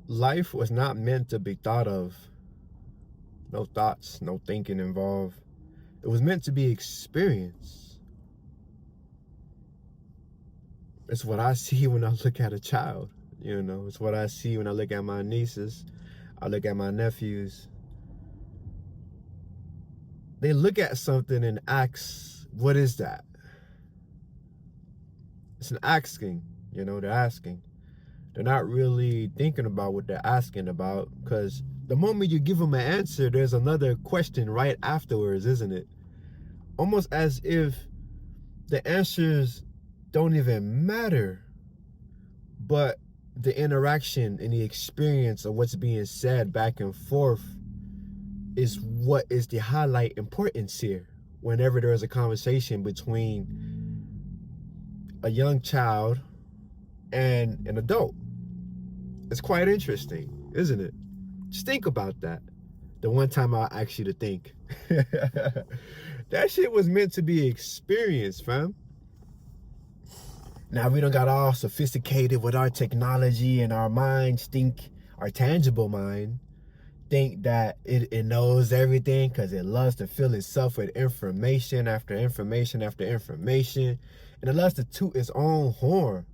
Life was not meant to be thought of. No thoughts, no thinking involved. It was meant to be experienced. It's what I see when I look at a child. It's what I see when I look at my nieces. I look at my nephews. They look at something and ask, what is that? It's an asking, they're asking. They're not really thinking about what they're asking about, because the moment you give them an answer, there's another question right afterwards, isn't it? Almost as if the answers don't even matter, but the interaction and the experience of what's being said back and forth is what is the highlight importance here whenever there is a conversation between a young child and an adult. It's quite interesting, isn't it? Just think about that. The one time I asked you to think. That shit was meant to be experienced, fam. Now we don't got all sophisticated with our technology, and our minds think, our tangible mind, think that it knows everything because it loves to fill itself with information after information after information, and it loves to toot its own horn.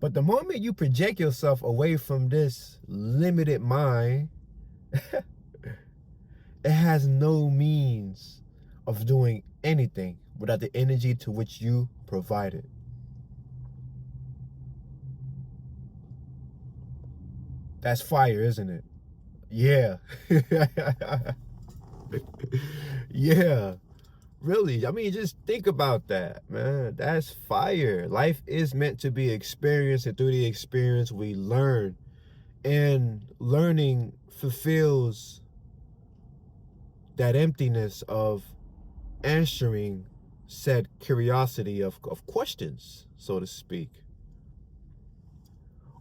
But the moment you project yourself away from this limited mind, it has no means of doing anything without the energy to which you provided. That's fire, isn't it? Yeah. Yeah. Really. I mean, just think about that, man. That's fire. Life is meant to be experienced, and through the experience, we learn. And learning fulfills that emptiness of answering said curiosity of questions, so to speak.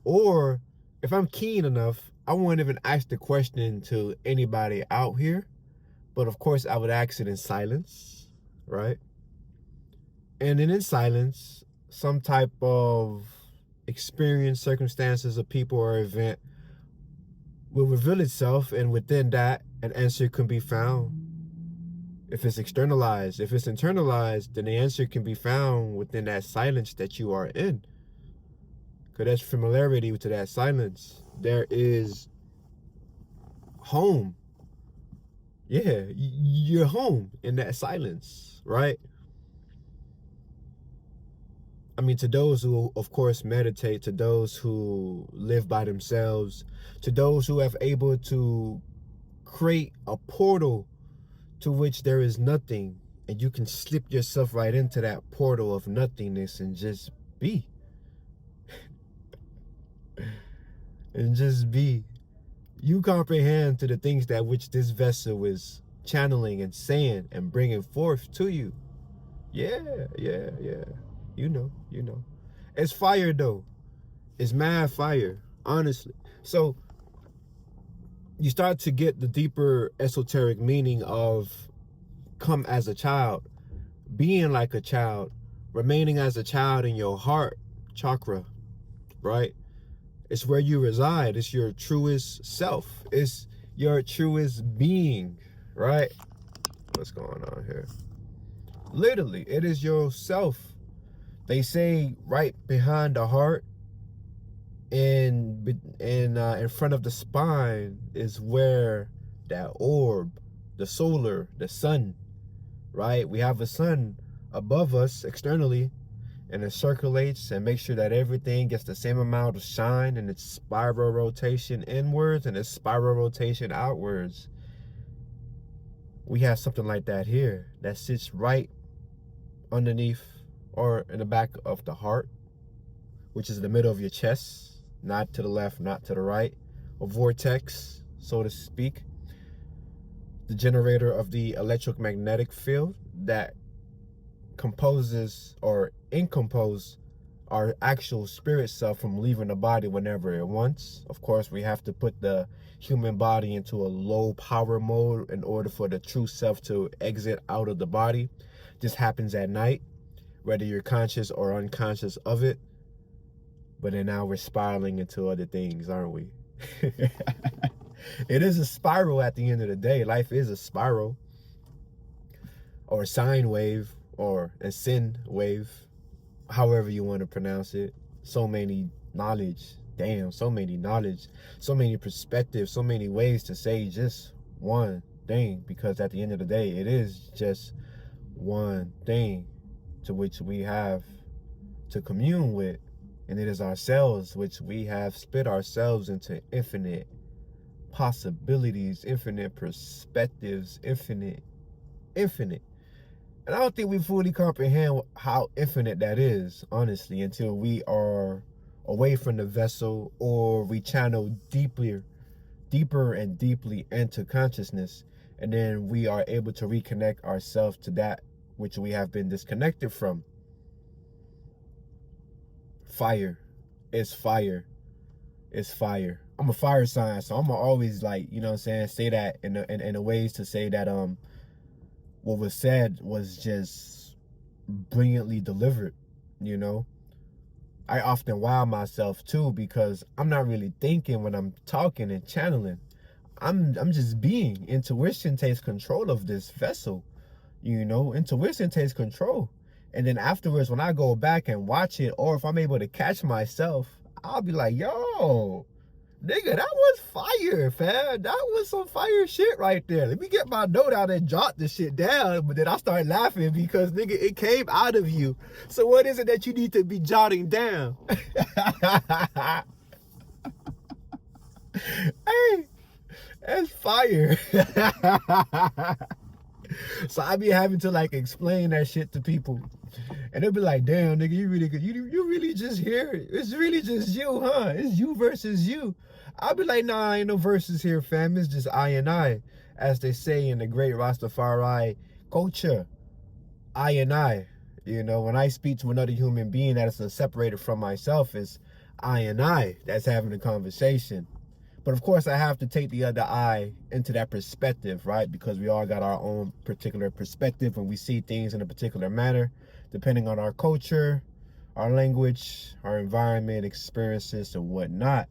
Or if I'm keen enough, I won't even ask the question to anybody out here, but of course I would ask it in silence, right? And then in silence, some type of experience, circumstances, of people or event will reveal itself, and within that, an answer can be found. If it's externalized, if it's internalized, then the answer can be found within that silence that you are in. Because there's familiarity to that silence. There is home. Yeah, you're home in that silence, right? I mean, to those who, of course, meditate, to those who live by themselves, to those who have able to create a portal to which there is nothing, and you can slip yourself right into that portal of nothingness and just be. And just be. You comprehend to the things that which this vessel is channeling and saying and bringing forth to you. Yeah. You know. It's fire though. It's mad fire, honestly. So you start to get the deeper esoteric meaning of come as a child, being like a child, remaining as a child in your heart chakra, right? It's where you reside. It's your truest self. It's your truest being, right? What's going on here? Literally, it is yourself. They say right behind the heart and in front of the spine is where that orb, the solar, the sun, right? We have a sun above us externally, and it circulates and makes sure that everything gets the same amount of shine in its spiral rotation inwards and its spiral rotation outwards. We have something like that here that sits right underneath or in the back of the heart, which is the middle of your chest, not to the left, not to the right, a vortex, so to speak, the generator of the electromagnetic field that composes or incompose our actual spirit self from leaving the body whenever it wants. Of course, we have to put the human body into a low power mode in order for the true self to exit out of the body. This happens at night, whether you're conscious or unconscious of it. But then now we're spiraling into other things, aren't we? It is a spiral at the end of the day. Life is a spiral, or a sine wave, or a sin wave, however you want to pronounce it. So many knowledge, damn, so many knowledge, so many perspectives, so many ways to say just one thing, because at the end of the day, it is just one thing to which we have to commune with, and it is ourselves, which we have split ourselves into infinite possibilities, infinite perspectives, infinite. And I don't think we fully comprehend how infinite that is, honestly, until we are away from the vessel, or we channel deeper and deeply into consciousness, and then we are able to reconnect ourselves to that which we have been disconnected from. Fire. It's fire. It's fire. I'm a fire sign, so I'm gonna always, like, you know what I'm saying, say that in the ways to say that what was said was just brilliantly delivered, you know. I often wow myself too, because I'm not really thinking when I'm talking and channeling. I'm just being. Intuition takes control of this vessel, you know. Intuition takes control. And then afterwards, when I go back and watch it, or if I'm able to catch myself, I'll be like, yo, nigga, that was fire, fam. That was some fire shit right there. Let me get my note out and jot this shit down. But then I start laughing because, nigga, it came out of you. So what is it that you need to be jotting down? Hey, that's fire. So I be having to, like, explain that shit to people, and they'll be like, damn, nigga, you really good. You really just here. It's really just you, huh? It's you versus you. I'll be like, nah, ain't no verses here, fam. It's just I and I, as they say in the great Rastafari culture. I and I. You know, when I speak to another human being that is separated from myself, it's I and I that's having a conversation. But of course, I have to take the other eye into that perspective, right? Because we all got our own particular perspective, and we see things in a particular manner, depending on our culture, our language, our environment, experiences, and whatnot.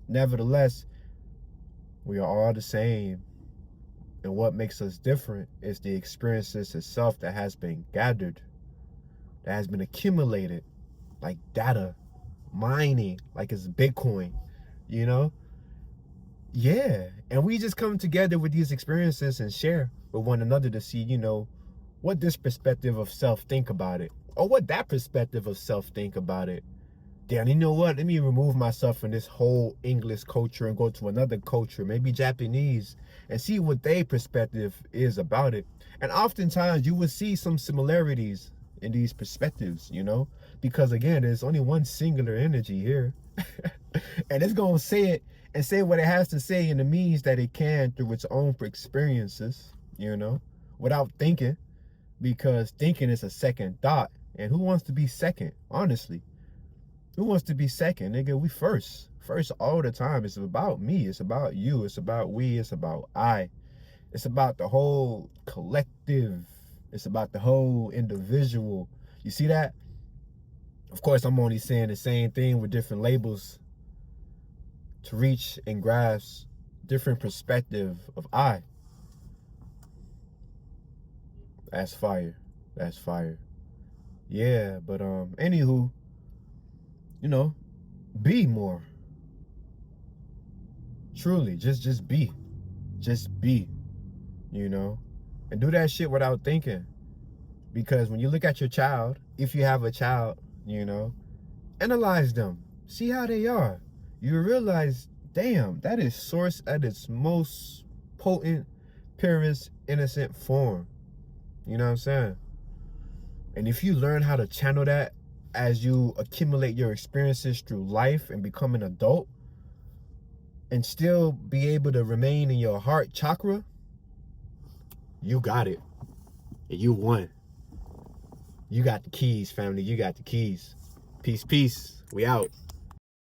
Nevertheless, we are all the same. And what makes us different is the experiences itself that has been gathered, that has been accumulated, like data, mining, like it's Bitcoin, you know? Yeah, and we just come together with these experiences and share with one another to see, you know, what this perspective of self think about it, or what that perspective of self think about it. Damn, you know what? Let me remove myself from this whole English culture and go to another culture, maybe Japanese, and see what their perspective is about it. And oftentimes you will see some similarities in these perspectives, you know, because again, there's only one singular energy here. And it's gonna say it and say what it has to say in the means that it can through its own experiences, you know, without thinking, because thinking is a second thought. And who wants to be second, honestly? Who wants to be second, nigga? We first all the time. It's about me, it's about you, it's about we, it's about I. It's about the whole collective. It's about the whole individual. You see that? Of course, I'm only saying the same thing with different labels to reach and grasp different perspective of I. That's fire. That's fire. Yeah, but anywho, you know, be more. Truly, just be. Just be, you know, and do that shit without thinking. Because when you look at your child, if you have a child, you know, analyze them, see how they are. You realize, damn, that is source at its most potent, purest, innocent form. You know what I'm saying? And if you learn how to channel that as you accumulate your experiences through life and become an adult, and still be able to remain in your heart chakra, you got it. And you won. You got the keys, family. You got the keys. Peace, peace. We out.